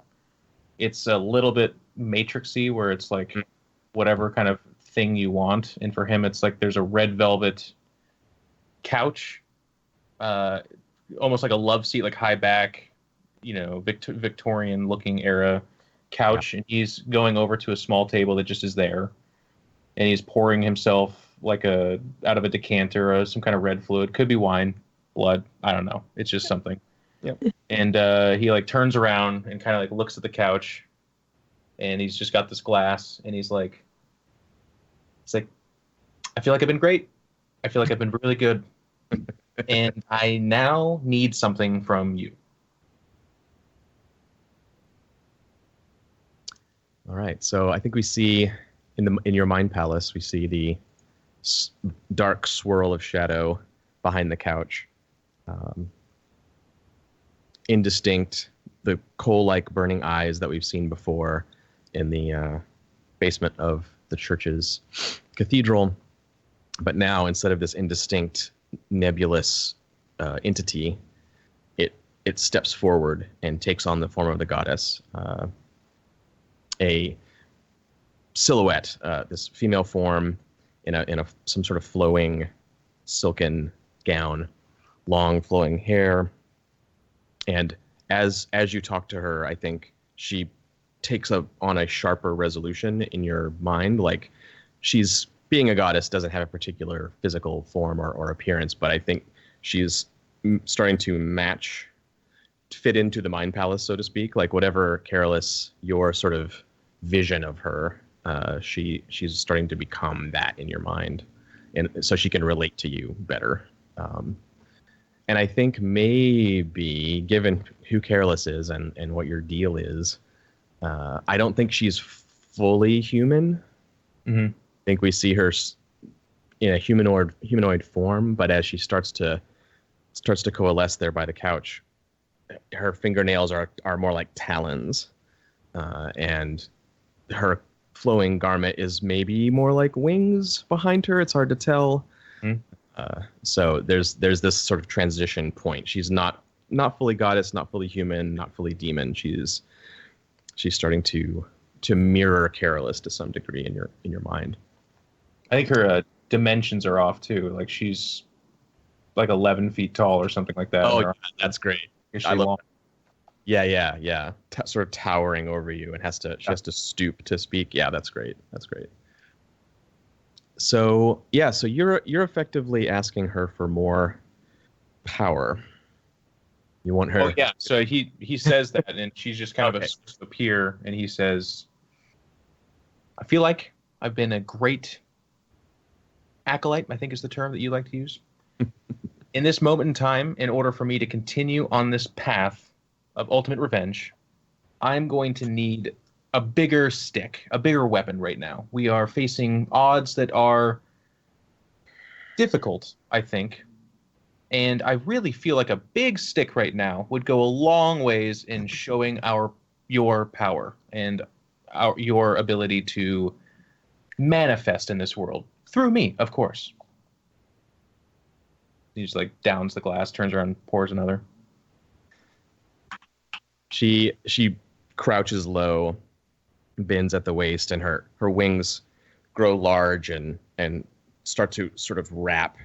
S1: it's a little bit matrixy, where it's like whatever kind of thing you want, and for him it's like there's a red velvet couch, almost like a love seat, like high back, Victorian looking era couch, and he's going over to a small table that just is there, and he's pouring himself like out of a decanter or some kind of red fluid, could be wine, blood, I don't know, it's just something.
S5: Yep.
S1: And he like turns around and kind of like looks at the couch, and he's just got this glass, and he's like, I feel like I've been great. I feel like I've been really good. And I now need something from you.
S5: All right. So I think we see in your mind palace, we see the dark swirl of shadow behind the couch. Indistinct, the coal-like burning eyes that we've seen before in the basement of the church's cathedral. But now, instead of this indistinct, nebulous entity, it steps forward and takes on the form of the goddess. A silhouette, this female form in some sort of flowing silken gown, long flowing hair. And as you talk to her, I think she takes on a sharper resolution in your mind. Like, she's being a goddess doesn't have a particular physical form or appearance, but I think she's starting to fit into the mind palace, so to speak. Like, whatever Careless, your sort of vision of her, she's starting to become that in your mind, and so she can relate to you better. And I think maybe, given who Careless is and what your deal is, I don't think she's fully human.
S1: Mm-hmm.
S5: I think we see her in a humanoid form, but as she starts to coalesce there by the couch, her fingernails are more like talons, and her flowing garment is maybe more like wings behind her. It's hard to tell.
S1: Mm-hmm.
S5: So there's this sort of transition point. She's not fully goddess, not fully human, not fully demon. She's starting to mirror Careless to some degree in your mind.
S1: I think her dimensions are off too. Like, she's like 11 feet tall or something like that.
S5: Oh, yeah, that's great. I love
S1: that.
S5: Yeah. Sort of towering over you, and she has to stoop to speak. Yeah, that's great. So you're effectively asking her for more power. You want her?
S1: Oh yeah. So he says that, and she's just kind of appear, and he says, "I feel like I've been a great acolyte," I think is the term that you like to use. In this moment in time, in order for me to continue on this path of ultimate revenge, I'm going to need a bigger stick, a bigger weapon right now. We are facing odds that are difficult, I think. And I really feel like a big stick right now would go a long ways in showing your power and your ability to manifest in this world. Through me, of course. He just like downs the glass, turns around, pours another.
S5: She crouches low, bends at the waist, and her wings grow large and start to sort of wrap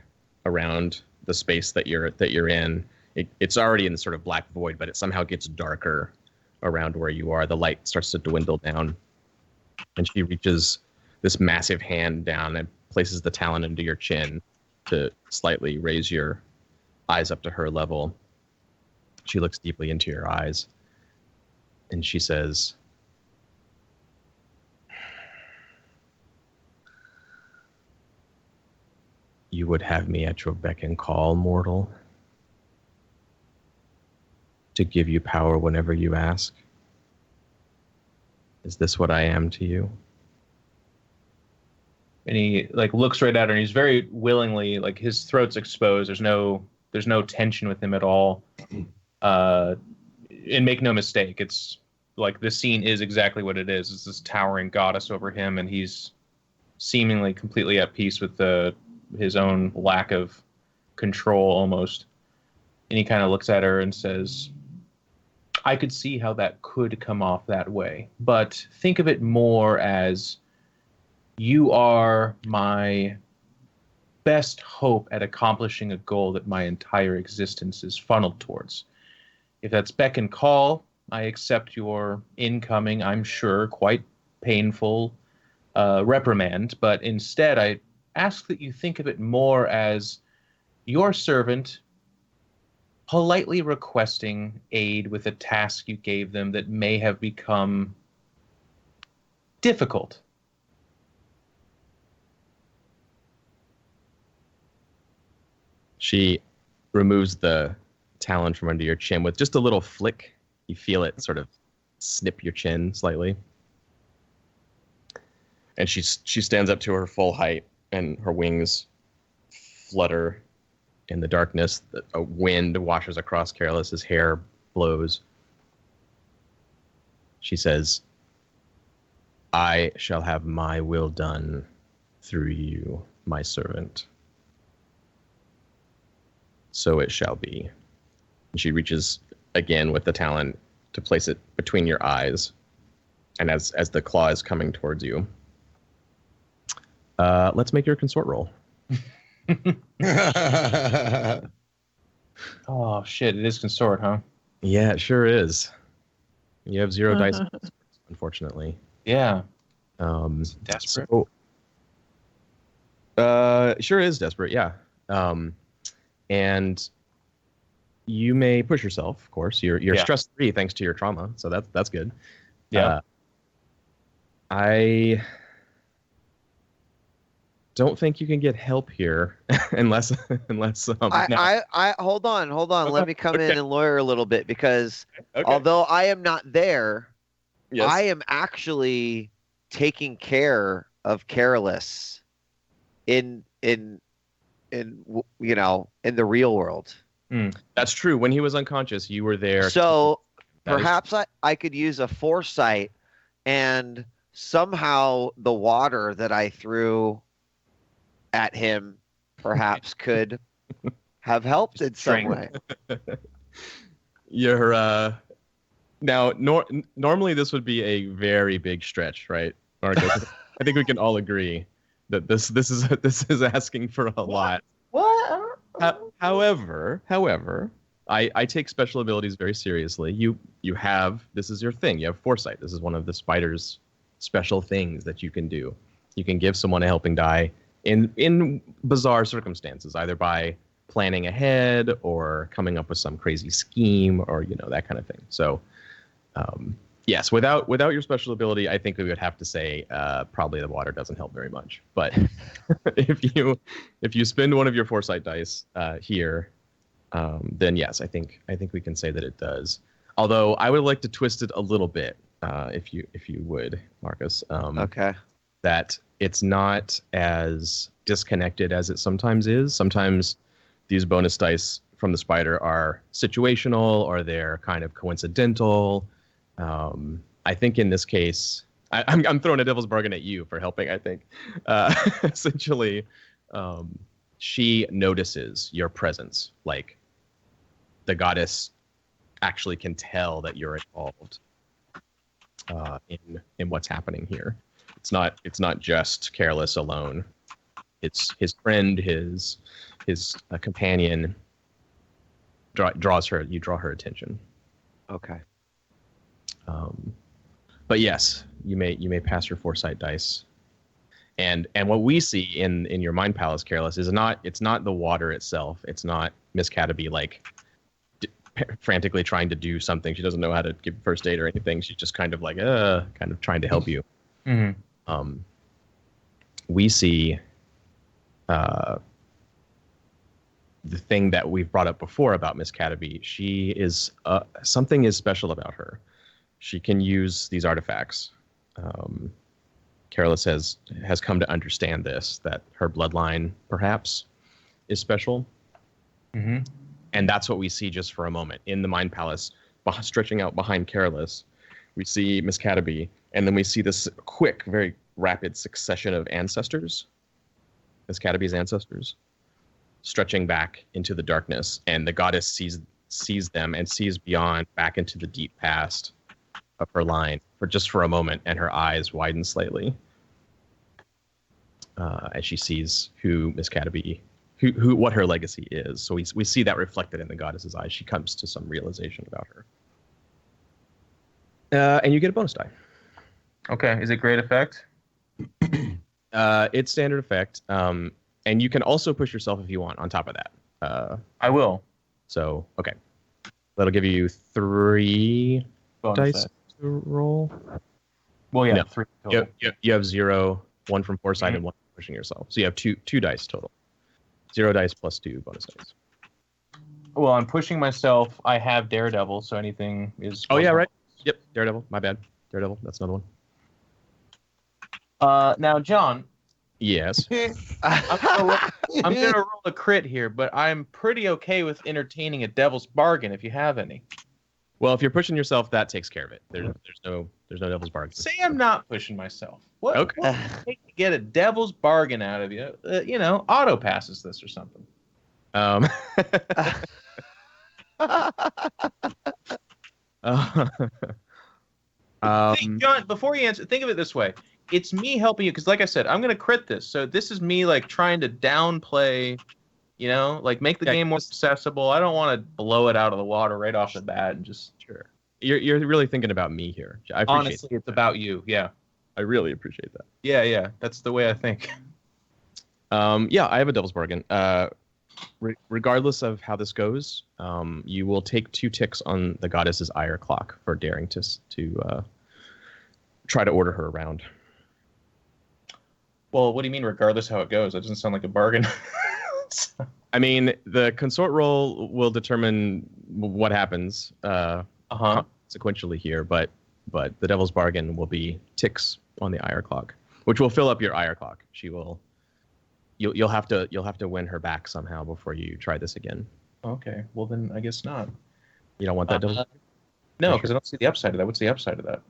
S5: around the space that you're in. It's already in the sort of black void, but it somehow gets darker around where you are. The light starts to dwindle down, and she reaches this massive hand down and places the talon into your chin to slightly raise your eyes up to her level. She looks deeply into your eyes, and she says, "You would have me at your beck and call, mortal, to give you power whenever you ask? Is this what I am to you?"
S1: And he like looks right at her, and he's very willingly, like his throat's exposed. There's no tension with him at all. And make no mistake, it's like the scene is exactly what it is. It's this towering goddess over him, and he's seemingly completely at peace with his own lack of control almost. And he kind of looks at her and says, "I could see how that could come off that way, but think of it more as you are my best hope at accomplishing a goal that my entire existence is funneled towards. If that's beck and call, I accept your incoming, I'm sure, quite painful reprimand, but instead I ask that you think of it more as your servant politely requesting aid with a task you gave them that may have become difficult."
S5: She removes the talon from under your chin with just a little flick. You feel it sort of snip your chin slightly. And she stands up to her full height, and her wings flutter in the darkness. A wind washes across Careless's hair, blows. She says, "I shall have my will done through you, my servant. So it shall be." And she reaches again with the talon to place it between your eyes. And as the claw is coming towards you, let's make your consort roll.
S1: Oh shit, it is consort, huh?
S5: Yeah, it sure is. You have 0 dice, unfortunately.
S1: Yeah.
S5: Desperate. Sure is desperate, yeah. And you may push yourself, of course. You're stress-free thanks to your trauma, so that's good.
S1: Yeah.
S5: I don't think you can get help here unless
S2: I hold on. Let me come in and lawyer a little bit, because although I am not there,
S5: Yes.
S2: I am actually taking care of Careless in the real world.
S5: That's true. When he was unconscious, you were there.
S2: So perhaps I could use a foresight, and somehow the water that I threw at him perhaps could have helped in some way.
S5: You're now normally this would be a very big stretch, right, Marcus? I think we can all agree that this is asking for a lot.
S1: What?
S5: However, I take special abilities very seriously. You have, this is your thing. You have foresight. This is one of the spider's special things that you can do. You can give someone a helping die in bizarre circumstances, either by planning ahead or coming up with some crazy scheme or that kind of thing. So yes, without your special ability, I think we would have to say probably the water doesn't help very much. But if you spend one of your foresight dice here, then yes, I think we can say that it does. Although I would like to twist it a little bit, if you would, Marcus.
S2: Okay.
S5: That it's not as disconnected as it sometimes is. Sometimes these bonus dice from the spider are situational or they're kind of coincidental. I think in this case, I'm throwing a devil's bargain at you for helping, I think. Essentially, she notices your presence. Like, the goddess actually can tell that you're involved in what's happening here. It's not just Careless alone. It's his friend, his companion. Draws her. You draw her attention.
S2: Okay.
S5: But yes, you may pass your foresight dice. And what we see in your mind palace, Careless, is it's not the water itself. It's not Miss Cataby like frantically trying to do something. She doesn't know how to give first aid or anything. She's just kind of like kind of trying to help you.
S1: Mm-hmm.
S5: We see the thing that we've brought up before about Miss Cataby. She is something is special about her. She can use these artifacts. Careless has come to understand this, that her bloodline perhaps is special.
S1: Mm-hmm.
S5: And that's what we see just for a moment in the Mind Palace, stretching out behind Careless. We see Miss Cataby, and then we see this quick, very rapid succession of ancestors, Miss Cataby's ancestors, stretching back into the darkness. And the goddess sees them and sees beyond, back into the deep past of her line for a moment, and her eyes widen slightly as she sees who Miss Cataby, what her legacy is. So we see that reflected in the goddess's eyes. She comes to some realization about her. And you get a bonus die.
S1: Okay. Is it great effect?
S5: It's standard effect. And you can also push yourself if you want on top of that.
S1: I will.
S5: So, okay. That'll give you 3
S1: Bonus
S5: dice
S1: die.
S5: to roll.
S1: Well, yeah,
S5: No.
S1: 3 total.
S5: You have 0, 1 from foresight, and 1 from pushing yourself. So you have two dice total. 0 dice plus 2 bonus dice.
S1: Well, I'm pushing myself. I have Daredevil, so anything is.
S5: Oh, yeah, right. Yep, Daredevil. My bad. Daredevil. That's another one.
S1: Now, John,
S5: Yes.
S1: I'm gonna roll a crit here, but I'm pretty okay with entertaining a devil's bargain if you have any.
S5: Well, if you're pushing yourself, that takes care of it. There's no devil's bargain.
S1: Say I'm not pushing myself. What?
S5: Okay.
S1: What would it take to get a devil's bargain out of you? Auto passes this or something. Hey, John, before you answer, think of it this way. It's me helping you because, like I said, I'm going to crit this. So this is me like trying to downplay, like make the game more accessible. I don't want to blow it out of the water right off the bat and just.
S5: Sure. You're really thinking about me here. I appreciate
S1: Honestly, it's about you. Yeah.
S5: I really appreciate that.
S1: Yeah. That's the way I think.
S5: Yeah, I have a devil's bargain. Regardless of how this goes, you will take 2 ticks on the goddess's ire clock for daring to try to order her around.
S1: Well, what do you mean, regardless how it goes? That doesn't sound like a bargain.
S5: I mean, the consort roll will determine what happens sequentially here, but the devil's bargain will be ticks on the ire clock, which will fill up your ire clock. You'll have to win her back somehow before you try this again.
S1: Okay, well then I guess not.
S5: You don't want that devil's bargain?
S1: No, because I don't see the upside of that. What's the upside of that?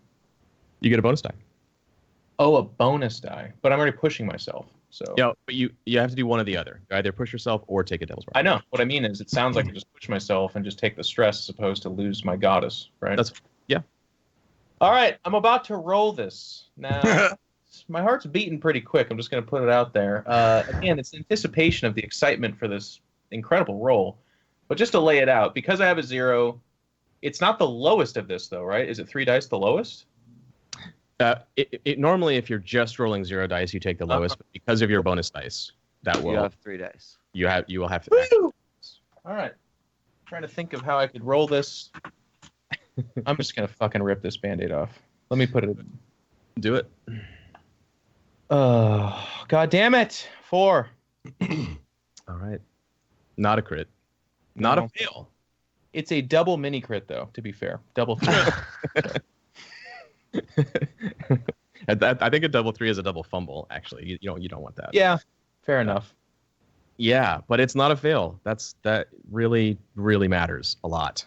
S5: You get a bonus die.
S1: Oh, a bonus die, but I'm already pushing myself. So
S5: Yeah, but you have to do one or the other. You either push yourself or take a devil's
S1: I
S5: bargain.
S1: know. What I mean is, it sounds like I just push myself and just take the stress as opposed to lose my goddess, right?
S5: Yeah.
S1: All right, I'm about to roll this now. My heart's beating pretty quick. I'm just going to put it out there. Again, it's anticipation of the excitement for this incredible roll. But just to lay it out, because I have a 0, it's not the lowest of this, though, right? Is it 3 dice the lowest?
S5: It normally, if you're just rolling 0 dice, you take the lowest. But because of your bonus dice, that will
S2: You have 3 dice.
S5: you will have to.
S1: Woo! All right. Trying to think of how I could roll this. I'm just going to fucking rip this Band-Aid off. Let me put it.
S5: Do it.
S1: God damn it. 4.
S5: All right. Not a crit. Not
S1: No.
S5: a fail.
S1: It's a double mini crit, though, to be fair. Double 3.
S5: I think a double 3 is a double fumble. Actually, you don't want that.
S1: Yeah, fair enough.
S5: Yeah, but it's not a fail. That really matters a lot.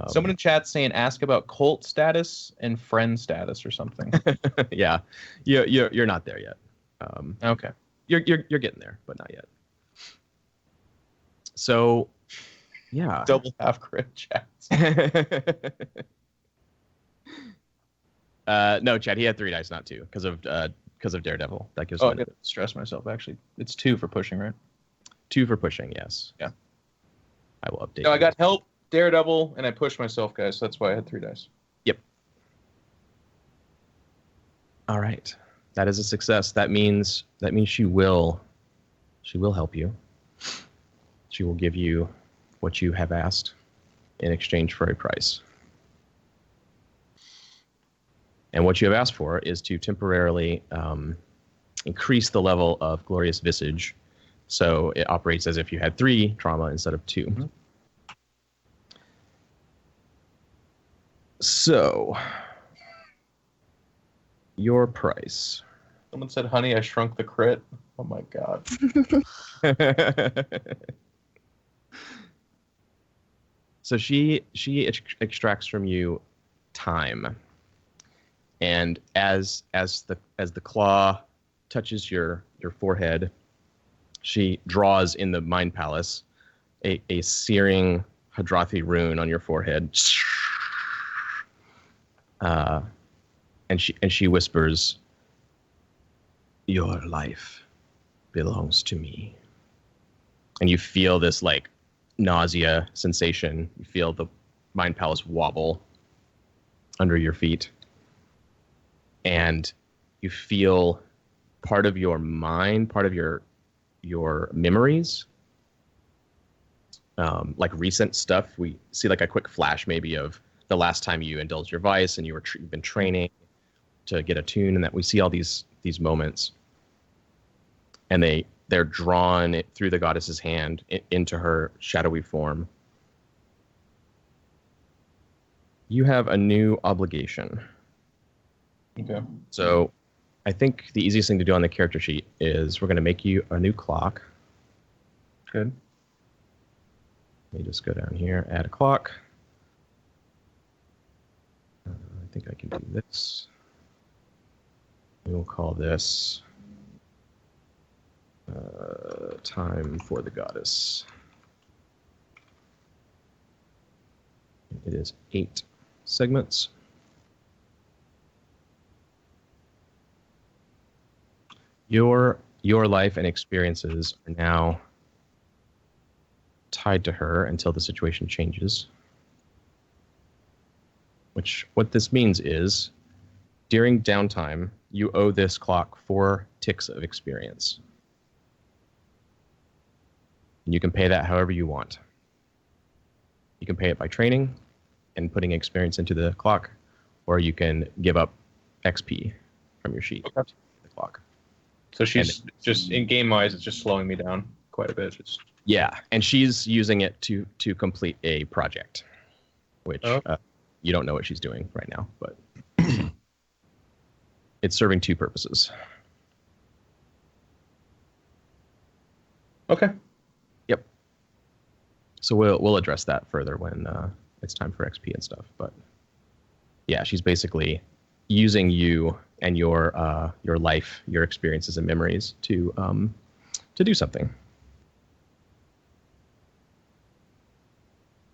S1: Someone in chat saying ask about cult status and friend status or something.
S5: Yeah, you're not there yet.
S1: Okay.
S5: You're getting there, but not yet. So, yeah.
S1: Double half crit chats.
S5: No, Chad, he had 3 dice, not 2, because of Daredevil. That gives.
S1: I gotta stress myself. Actually, it's 2 for pushing, right?
S5: 2 for pushing. Yes.
S1: Yeah.
S5: I will update.
S1: No, I
S5: you.
S1: got help, Daredevil, and I pushed myself, guys. So that's why I had 3 dice.
S5: Yep. All right. That is a success. That means she will help you. She will give you what you have asked in exchange for a price. And what you have asked for is to temporarily increase the level of Glorious Visage, so it operates as if you had 3 trauma instead of 2.
S1: Mm-hmm.
S5: So, your price.
S1: Someone said, "Honey, I shrunk the crit." Oh my god.
S5: So she extracts from you time, and as the claw touches your forehead, she draws in the Mind Palace a searing Hadrathi rune on your forehead, and she whispers, "Your life belongs to me." And you feel this like nausea sensation. You feel the Mind Palace wobble under your feet, and you feel part of your mind, part of your memories, like recent stuff. We see like a quick flash maybe of the last time you indulged your vice and you've been training to get attuned, and that we see all these moments, and they're drawn through the goddess's hand into her shadowy form. You have a new obligation.
S1: Okay.
S5: So I think the easiest thing to do on the character sheet is we're going to make you a new clock.
S1: Good.
S5: Let me just go down here, add a clock. I think I can do this. We'll call this Time for the Goddess. It is 8 segments. Your life and experiences are now tied to her until the situation changes. What this means is, during downtime, you owe this clock 4 ticks of experience. And you can pay that however you want. You can pay it by training and putting experience into the clock, or you can give up XP from your sheet to the clock.
S1: So she's just, in game-wise, it's just slowing me down quite a bit.
S5: Yeah, and she's using it to complete a project, which you don't know what she's doing right now, but it's serving 2 purposes.
S1: Okay.
S5: Yep. So we'll address that further when it's time for XP and stuff. But yeah, she's basically using you and your life, your experiences and memories to do something.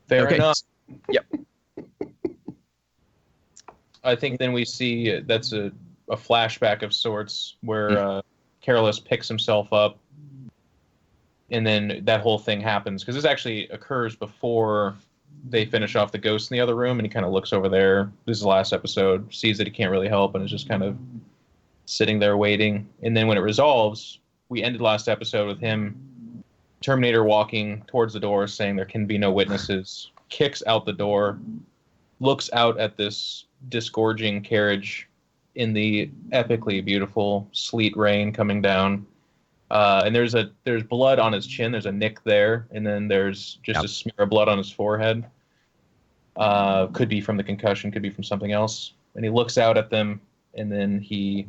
S1: Fair
S5: Okay.
S1: enough.
S5: Yep.
S1: I think then we see that's a flashback of sorts where Carolus picks himself up, and then that whole thing happens, because this actually occurs before they finish off the ghost in the other room, and he kind of looks over there. This is the last episode, sees that he can't really help, and is just kind of sitting there waiting. And then when it resolves, we ended last episode with him, Terminator, walking towards the door saying there can be no witnesses, kicks out the door, looks out at this disgorging carriage in the epically beautiful sleet rain coming down, And there's blood on his chin. There's a nick there, and then there's just a smear of blood on his forehead. Could be from the concussion, could be from something else. And he looks out at them, and then he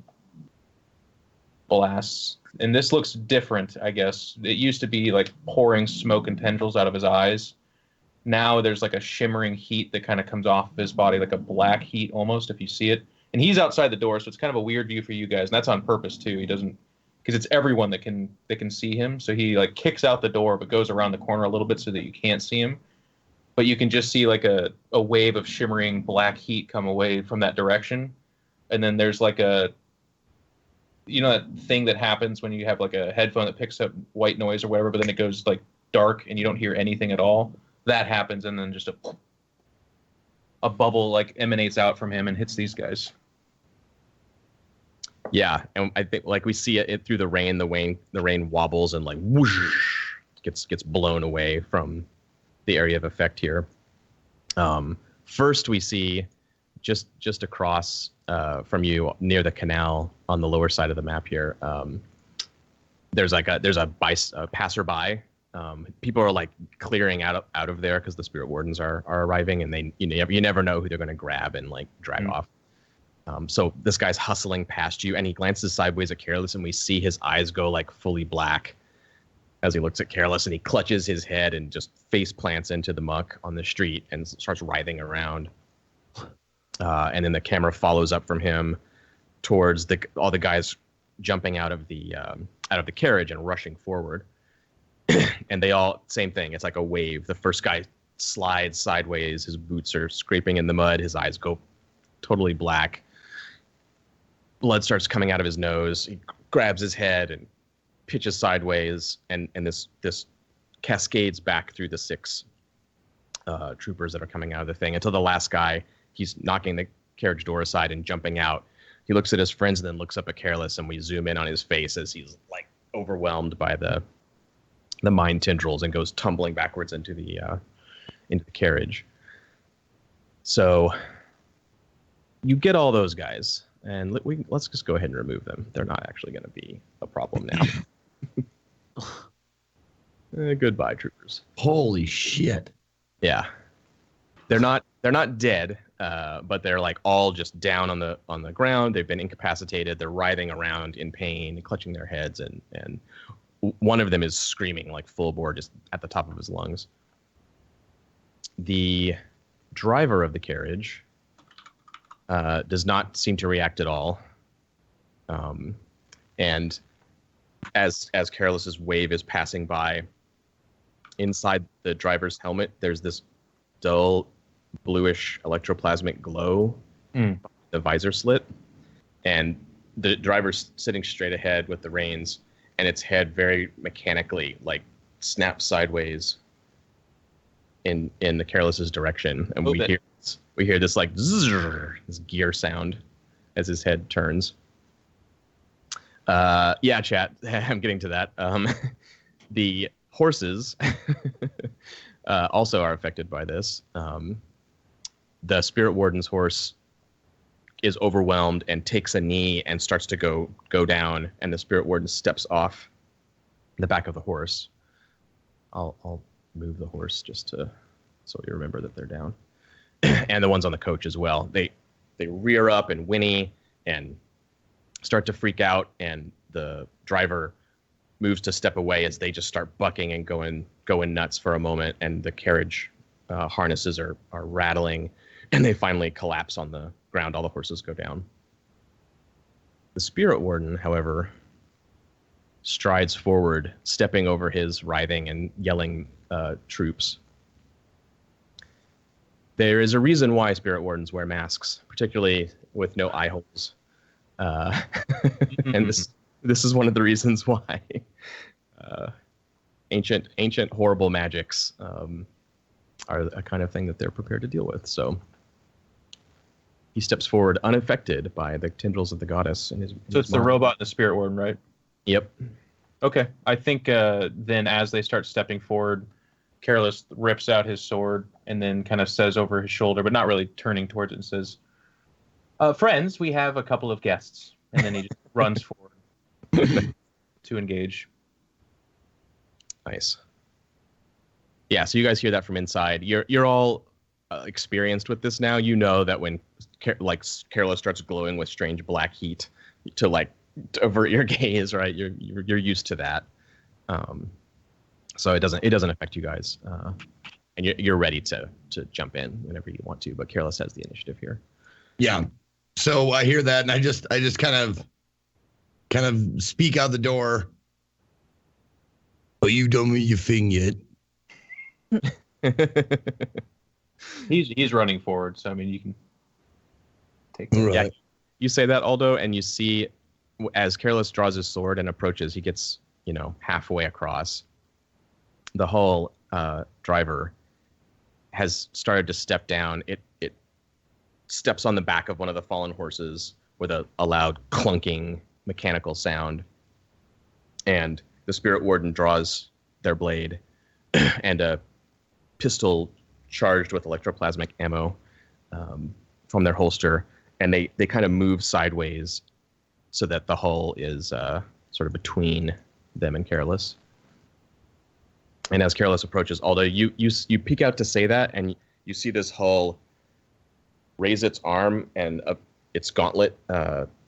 S1: blasts. And this looks different, I guess. It used to be like pouring smoke and tendrils out of his eyes. Now there's like a shimmering heat that kind of comes off of his body, like a black heat almost, if you see it. And he's outside the door, so it's kind of a weird view for you guys. And that's on purpose too. He doesn't, because it's everyone that can see him. So he like kicks out the door, but goes around the corner a little bit so that you can't see him. But you can just see like a wave of shimmering black heat come away from that direction. And then there's like that thing that happens when you have like a headphone that picks up white noise or whatever, but then it goes like dark and you don't hear anything at all. That happens, and then just a bubble like emanates out from him and hits these guys.
S5: Yeah, and I think like we see it through the rain. The rain wobbles and like whoosh, gets blown away from the area of effect here. First, we see just across from you near the canal on the lower side of the map here. There's a passerby. People are like clearing out of there because the spirit wardens are arriving, and they you never know who they're going to grab and like drag off. So this guy's hustling past you, and he glances sideways at Careless, and we see his eyes go like fully black as he looks at Careless, and he clutches his head and just face plants into the muck on the street and starts writhing around. And then the camera follows up from him towards all the guys jumping out of the carriage and rushing forward. And they all, same thing. It's like a wave. The first guy slides sideways. His boots are scraping in the mud. His eyes go totally black. Blood starts coming out of his nose. He grabs his head and pitches sideways. And this cascades back through the 6 troopers that are coming out of the thing until the last guy, he's knocking the carriage door aside and jumping out. He looks at his friends and then looks up at Careless, and we zoom in on his face as he's like overwhelmed by the mind tendrils and goes tumbling backwards into the carriage. So you get all those guys, and let's just go ahead and remove them. They're not actually going to be a problem now. Goodbye, troopers.
S4: Holy shit!
S5: Yeah, they're not dead, but they're like all just down on the ground. They've been incapacitated. They're writhing around in pain, clutching their heads, and one of them is screaming like full bore, just at the top of his lungs. The driver of the carriage does not seem to react at all. And as Careless's wave is passing by, inside the driver's helmet, there's this dull bluish electroplasmic glow, the visor slit, and the driver's sitting straight ahead with the reins, and its head very mechanically like snaps sideways in the Careless's direction, and we hear this like zzz, this gear sound as his head turns. Yeah, chat. I'm getting to that. The horses also are affected by this. The Spirit Warden's horse is overwhelmed and takes a knee and starts to go down, and the Spirit Warden steps off the back of the horse. I'll move the horse just so you remember that they're down. And the ones on the coach as well. They rear up and whinny and start to freak out, and the driver moves to step away as they just start bucking and going nuts for a moment, and the carriage harnesses are rattling, and they finally collapse on the ground. All the horses go down. The Spirit Warden, however, strides forward, stepping over his writhing and yelling troops. There is a reason why Spirit Wardens wear masks, particularly with no eye holes. And this is one of the reasons why ancient horrible magics are a kind of thing that they're prepared to deal with. So he steps forward unaffected by the tendrils of the goddess.
S1: So it's the robot and the Spirit Warden, right?
S5: Yep.
S1: Okay. I think then as they start stepping forward, Careless rips out his sword and then kind of says over his shoulder, but not really turning towards it, and says, friends, we have a couple of guests. And then he just runs forward to engage.
S5: Nice. Yeah, so you guys hear that from inside. You're all experienced with this now. You know that when Carolus starts glowing with strange black heat to to avert your gaze, right? You're used to that. So it doesn't affect you guys, and you're ready to jump in whenever you want to. But Carolus has the initiative here.
S4: Yeah. So I hear that, and I just kind of speak out the door. Oh, you done with your thing yet?
S1: He's running forward, so I mean you can take that.
S4: Right.
S5: Yeah, you say that, Aldo, and you see as Careless draws his sword and approaches, he gets halfway across. The whole driver has started to step down. It steps on the back of one of the fallen horses with a loud clunking mechanical sound, and the Spirit Warden draws their blade and a pistol charged with electroplasmic ammo from their holster, and they kind of move sideways so that the hull is sort of between them and Careless. And as Careless approaches, Aldo, you peek out to say that, and you see this hull raise its arm, and its gauntlet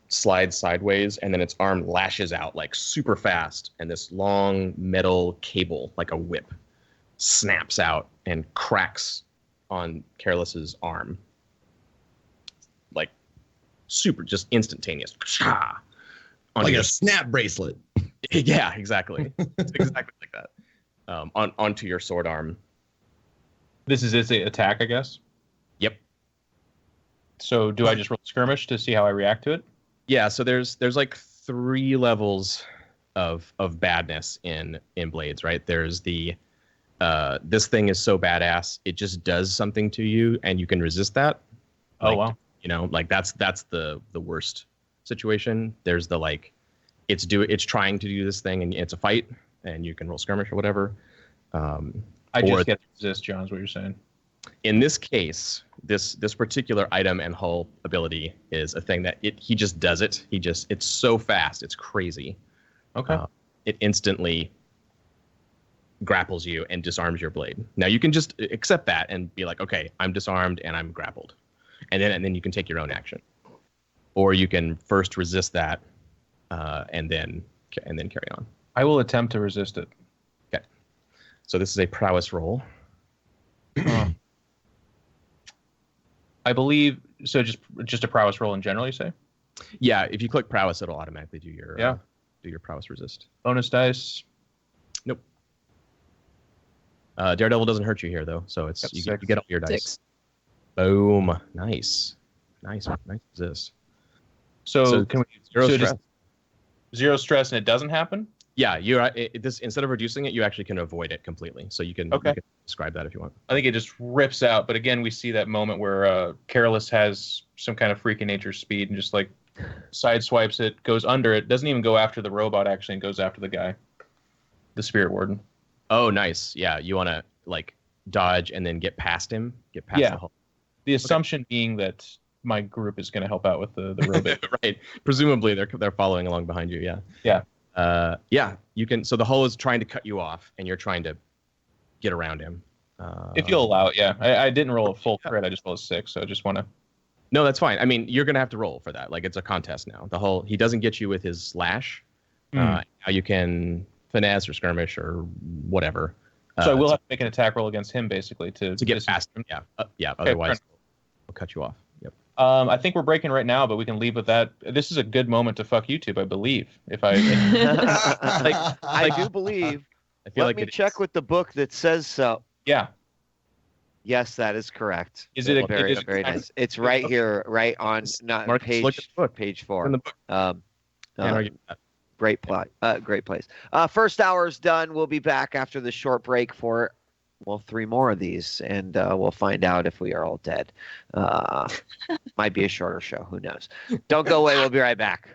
S5: slides sideways, and then its arm lashes out like super fast, and this long metal cable, like a whip, snaps out and cracks on Careless's arm. Like super, just instantaneous.
S4: Like a snap bracelet.
S5: Yeah, exactly. It's exactly like that. Onto your sword arm.
S1: This is its attack, I guess.
S5: Yep.
S1: So do I just roll skirmish to see how I react to it?
S5: Yeah. So there's like 3 levels of badness in blades, right? There's the this thing is so badass it just does something to you and you can resist that.
S1: Oh wow.
S5: That's the worst situation. There's the it's trying to do this thing and it's a fight and you can roll skirmish or whatever.
S1: I just get to resist, John, is what you're saying.
S5: In this case, this particular item and hull ability is a thing that he just does it. It's so fast, it's crazy.
S1: Okay.
S5: It instantly grapples you and disarms your blade. Now you can just accept that and be like, okay, I'm disarmed and I'm grappled, and then you can take your own action, or you can first resist that, and then carry on.
S1: I will attempt to resist it.
S5: Okay. So this is a prowess roll.
S1: I believe so. Just a prowess roll in general, you say?
S5: Yeah, if you click prowess, it'll automatically do your do your prowess resist.
S1: Bonus dice.
S5: Nope. Daredevil doesn't hurt you here though, so it's you get all your dice.
S3: 6.
S5: Boom! Nice resist.
S1: So can we
S5: zero
S1: so
S5: stress?
S1: just zero stress and it doesn't happen?
S5: Yeah, this instead of reducing it, you actually can avoid it completely. So you can describe that if you want.
S1: I think it just rips out. But again, we see that moment where Careless has some kind of freak of nature speed and just side swipes it, goes under it, doesn't even go after the robot actually, and goes after the guy, the Spirit Warden.
S5: Oh, nice. Yeah, you want to dodge and then get past him, the hull.
S1: The assumption being that my group is going to help out with the robot.
S5: Right. Presumably they're following along behind you. Yeah.
S1: Yeah.
S5: Yeah. You can. So the hull is trying to cut you off, and you're trying to get around him.
S1: If you'll allow it, yeah. I didn't roll a full crit. I just rolled a 6, so I just want to.
S5: No, that's fine. I mean, you're gonna have to roll for that. It's a contest now. The hull. He doesn't get you with his slash. Now you can finesse or skirmish or whatever.
S1: So I will have to make an attack roll against him, basically, to
S5: get past him. Yeah. Yeah. Otherwise, we'll cut you off. Yep.
S1: I think we're breaking right now, but we can leave with that. This is a good moment to fuck YouTube, I believe. If I,
S2: I do believe.
S5: I feel
S2: Let me check with the book that says so.
S1: Yeah.
S2: Yes, that is correct.
S1: Is it
S2: very nice? It's right here, right on page 4.
S5: In the book.
S2: Great plot. Great place. First hour's done. We'll be back after the short break for 3 more of these, and we'll find out if we are all dead. Might be a shorter show. Who knows? Don't go away. We'll be right back.